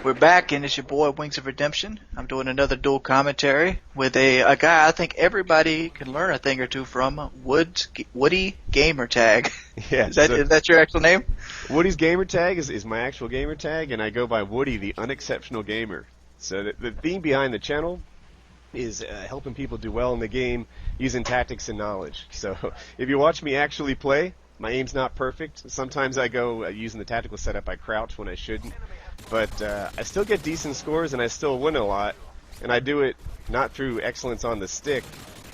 We're back, and it's your boy Wings of Redemption. I'm doing another dual commentary with a guy I think everybody can learn a thing or two from, WoodysGamertag. Yeah, is that your actual name? WoodysGamertag is my actual gamer tag, and I go by Woody, the unexceptional gamer. So the theme behind the channel is helping people do well in the game using tactics and knowledge. So if you watch me actually play, my aim's not perfect. Sometimes I go using the tactical setup, I crouch when I shouldn't. But I still get decent scores, and I still win a lot. And I do it not through excellence on the stick,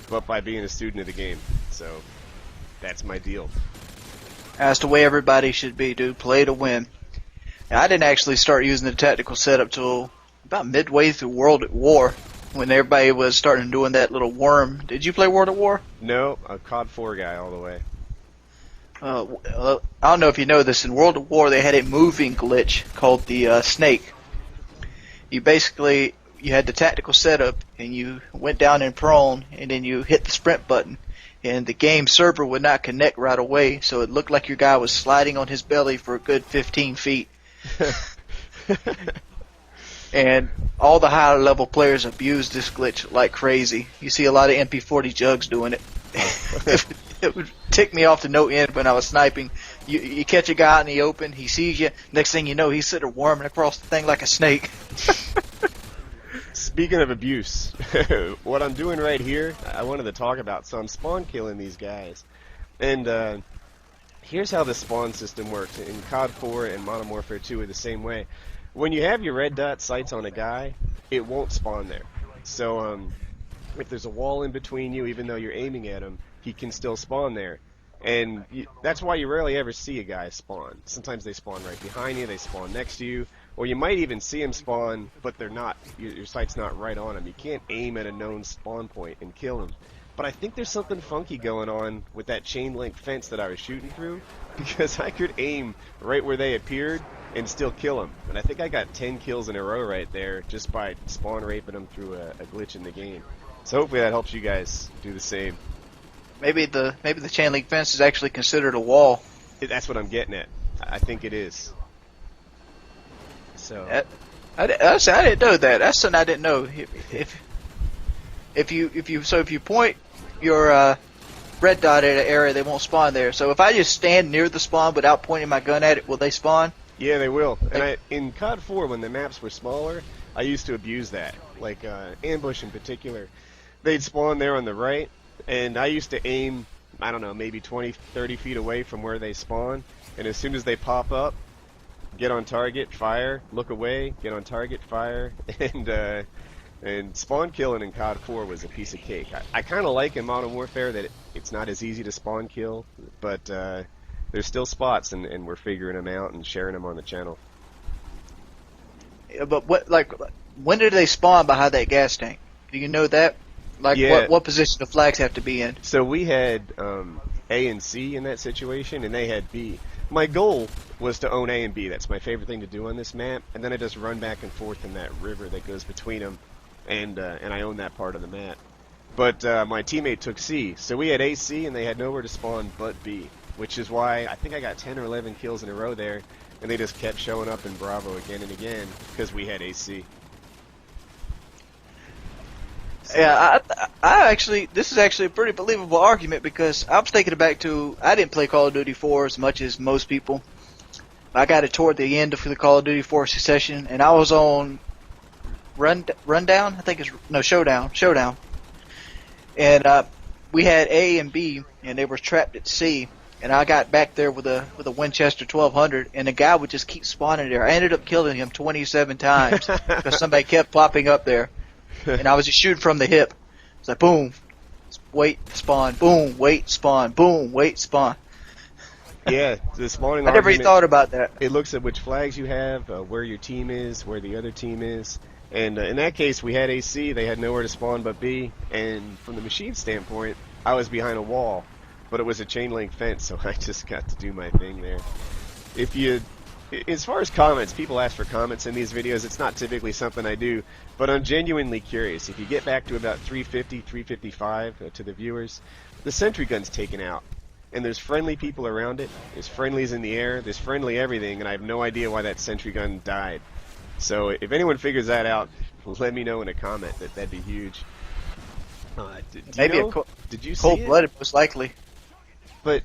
but by being a student of the game. So that's my deal. That's the way everybody should be, dude. Play to win. Now, I didn't actually start using the tactical setup till about midway through World at War, when everybody was starting doing that little worm. Did you play World at War? No, a COD 4 guy all the way. I don't know if you know this. In World at War, they had a moving glitch called the snake. You had the tactical setup, and you went down in prone, and then you hit the sprint button, and the game server would not connect right away, so it looked like your guy was sliding on his belly for a good 15 feet. And all the higher level players abuse this glitch like crazy. You see a lot of MP40 jugs doing it. It would tick me off to no end when I was sniping. You catch a guy in the open, he sees you, next thing you know, he's sitting worming across the thing like a snake. Speaking of abuse, what I'm doing right here, I wanted to talk about. So I'm spawn killing these guys. And here's how the spawn system works. In COD 4 and Modern Warfare 2 are the same way. When you have your red dot sights on a guy, it won't spawn there. So if there's a wall in between you, even though you're aiming at him, he can still spawn there. And that's why you rarely ever see a guy spawn. Sometimes they spawn right behind you, they spawn next to you, or you might even see him spawn, but they're not. Your sight's not right on him. You can't aim at a known spawn point and kill him. But I think there's something funky going on with that chain link fence that I was shooting through, because I could aim right where they appeared and still kill them. And I think I got 10 kills in a row right there just by spawn raping them through a glitch in the game. So hopefully that helps you guys do the same. Maybe the chain link fence is actually considered a wall. That's what I'm getting at. I think it is. So I didn't know that. That's something I didn't know. If you point your red dot at an area, they won't spawn there. So if I just stand near the spawn without pointing my gun at it, will they spawn? Yeah, they will. And in COD 4, when the maps were smaller, I used to abuse that. Like Ambush in particular, they'd spawn there on the right. And I used to aim, I don't know, maybe 20, 30 feet away from where they spawn. And as soon as they pop up, get on target, fire, look away, get on target, fire. And spawn killing in COD 4 was a piece of cake. I kind of like in Modern Warfare that it's not as easy to spawn kill. But there's still spots, and we're figuring them out and sharing them on the channel. Yeah, but when did they spawn behind that gas tank? Do you know that? Yeah. What position the flags have to be in? So we had A and C in that situation, and they had B. My goal was to own A and B. That's my favorite thing to do on this map. And then I just run back and forth in that river that goes between them, and I own that part of the map. But my teammate took C, so we had AC, and they had nowhere to spawn but B, which is why I think I got 10 or 11 kills in a row there, and they just kept showing up in Bravo again and again because we had AC. Yeah, this is actually a pretty believable argument, because I was thinking back to, I didn't play Call of Duty 4 as much as most people. I got it toward the end of the Call of Duty 4 Succession, and I was on Rundown, I think it's, no, Showdown. And we had A and B, and they were trapped at C, and I got back there with a Winchester 1200, and the guy would just keep spawning there. I ended up killing him 27 times because somebody kept popping up there. And I was just shooting from the hip. It's like, boom, wait, spawn, boom, wait, spawn, boom, wait, spawn. Yeah, the spawning I never even thought about that. It looks at which flags you have, where your team is, where the other team is. And in that case, we had AC. They had nowhere to spawn but B. And from the machine standpoint, I was behind a wall. But it was a chain link fence, so I just got to do my thing there. As far as comments, people ask for comments in these videos. It's not typically something I do, but I'm genuinely curious. If you get back to about 350, 355 to the viewers, the sentry gun's taken out, and there's friendly people around it. There's friendlies in the air. There's friendly everything, and I have no idea why that sentry gun died. So if anyone figures that out, let me know in a comment. That'd be huge. Maybe Did you see it? cold-blooded, most likely. But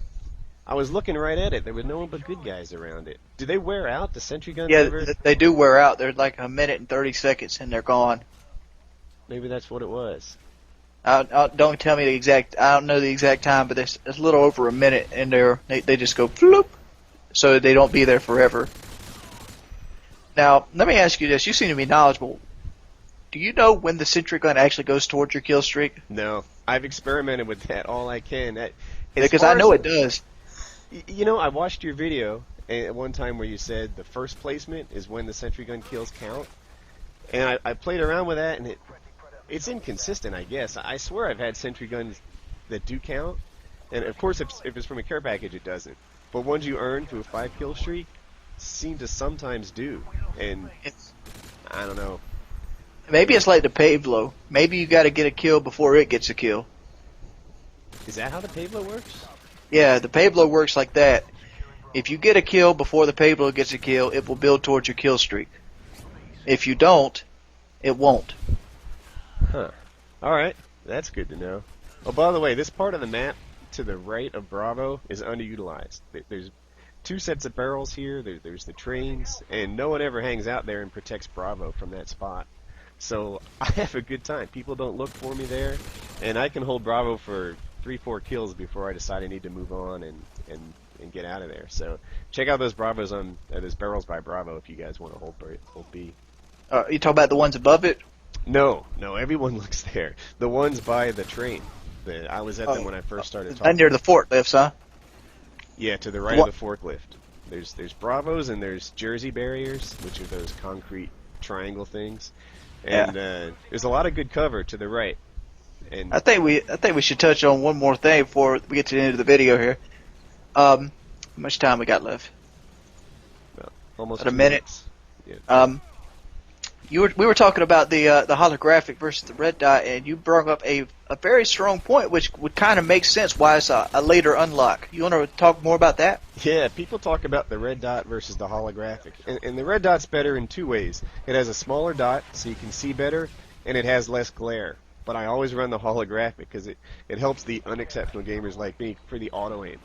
I was looking right at it. There was no one but good guys around it. Do they wear out? The sentry guns Yeah, ever? they do wear out. They're like a minute and 30 seconds, and they're gone. Maybe that's what it was. Don't tell me the exact. I don't know the exact time, but it's a little over a minute, and they just go floop, so they don't be there forever. Now, let me ask you this. You seem to be knowledgeable. Do you know when the sentry gun actually goes towards your kill streak? No, I've experimented with that all I can. Because I know it does. You know, I watched your video at one time where you said the first placement is when the sentry gun kills count, and I played around with that, and it's inconsistent, I guess. I swear I've had sentry guns that do count, and of course if it's from a care package it doesn't. But ones you earn through a 5-kill streak seem to sometimes do, and I don't know. Maybe it's like the Pablo. Maybe you got to get a kill before it gets a kill. Is that how the Pablo works? Yeah, the Pablo works like that. If you get a kill before the Pablo gets a kill, it will build towards your kill streak. If you don't, it won't. Huh. Alright, that's good to know. Oh, by the way, this part of the map to the right of Bravo is underutilized. There's 2 sets of barrels here, there's the trains, and no one ever hangs out there and protects Bravo from that spot. So I have a good time. People don't look for me there, and I can hold Bravo for 3-4 kills before I decide I need to move on and get out of there. So check out those Bravos on those barrels by Bravo if you guys want to hold B. You talk about the ones above it? No, everyone looks there. The ones by the train. I was at them when I first started talking. Near the forklifts, huh? Yeah, to the right of the forklift. There's Bravos and there's Jersey barriers, which are those concrete triangle things. And there's a lot of good cover to the right. And I think we should touch on one more thing before we get to the end of the video here. How much time we got left? Well, almost about a minute. Yeah. We were talking about the holographic versus the red dot, and you brought up a very strong point, which would kind of make sense why it's a later unlock. You want to talk more about that? Yeah, people talk about the red dot versus the holographic, and the red dot's better in 2 ways. It has a smaller dot, so you can see better, and it has less glare. But I always run the holographic because it helps the unexceptional gamers like me for the auto aim.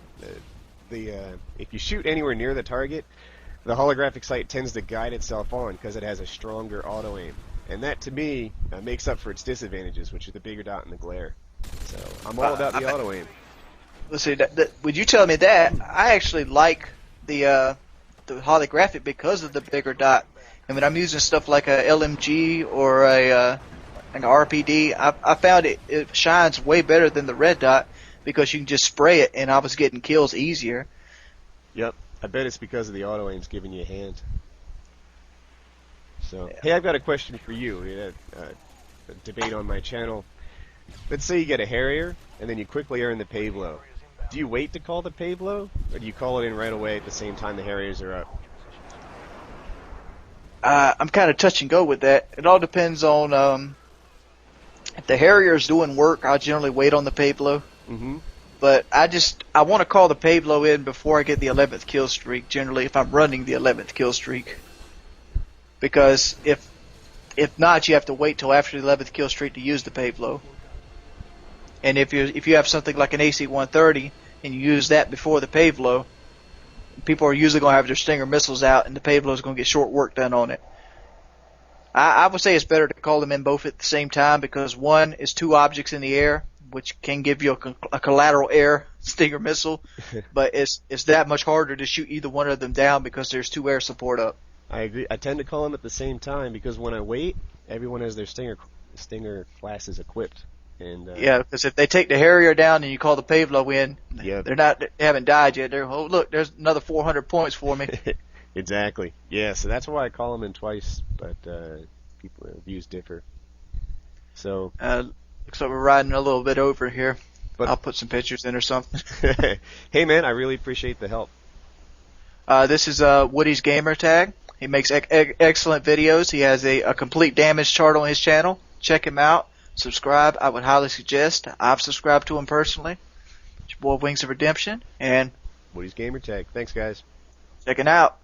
If you shoot anywhere near the target, the holographic sight tends to guide itself on because it has a stronger auto aim. And that, to me, makes up for its disadvantages, which are the bigger dot and the glare. So I'm all about the auto aim. Let's see. Would you tell me that? I actually like the holographic because of the bigger dot. And when I'm using stuff like a LMG or an RPD, I found it shines way better than the red dot because you can just spray it, and I was getting kills easier. Yep. I bet it's because of the auto aim's giving you a hand. So, hey, I've got a question for you. We had a debate on my channel. Let's say you get a Harrier, and then you quickly earn the Pablo. Do you wait to call the Pablo, or do you call it in right away at the same time the Harriers are up? I'm kind of touch and go with that. It all depends on if the Harrier's doing work. I'll generally wait on the Pablo. Mm-hmm. But I want to call the Pablo in before I get the 11th kill streak, generally, if I'm running the 11th kill streak. Because if not, you have to wait till after the 11th kill streak to use the Pablo. And if you have something like an AC-130 and you use that before the Pablo, people are usually going to have their Stinger missiles out, and the Pablo is going to get short work done on it. I would say it's better to call them in both at the same time because one is 2 objects in the air, which can give you a collateral air Stinger missile, but it's that much harder to shoot either one of them down because there's 2 air support up. I agree. I tend to call them at the same time because when I wait, everyone has their Stinger classes equipped. And yeah, because if they take the Harrier down and you call the Pablo in, yep. they haven't died yet. Oh, look, there's another 400 points for me. Exactly. Yeah, so that's why I call them in twice, but people views differ. So looks like we're riding a little bit over here. But I'll put some pictures in or something. Hey man, I really appreciate the help. This is WoodysGamertag. He makes excellent videos. He has a complete damage chart on his channel. Check him out. Subscribe. I would highly suggest. I've subscribed to him personally. It's your boy Wings of Redemption, and WoodysGamertag. Thanks, guys. checking out.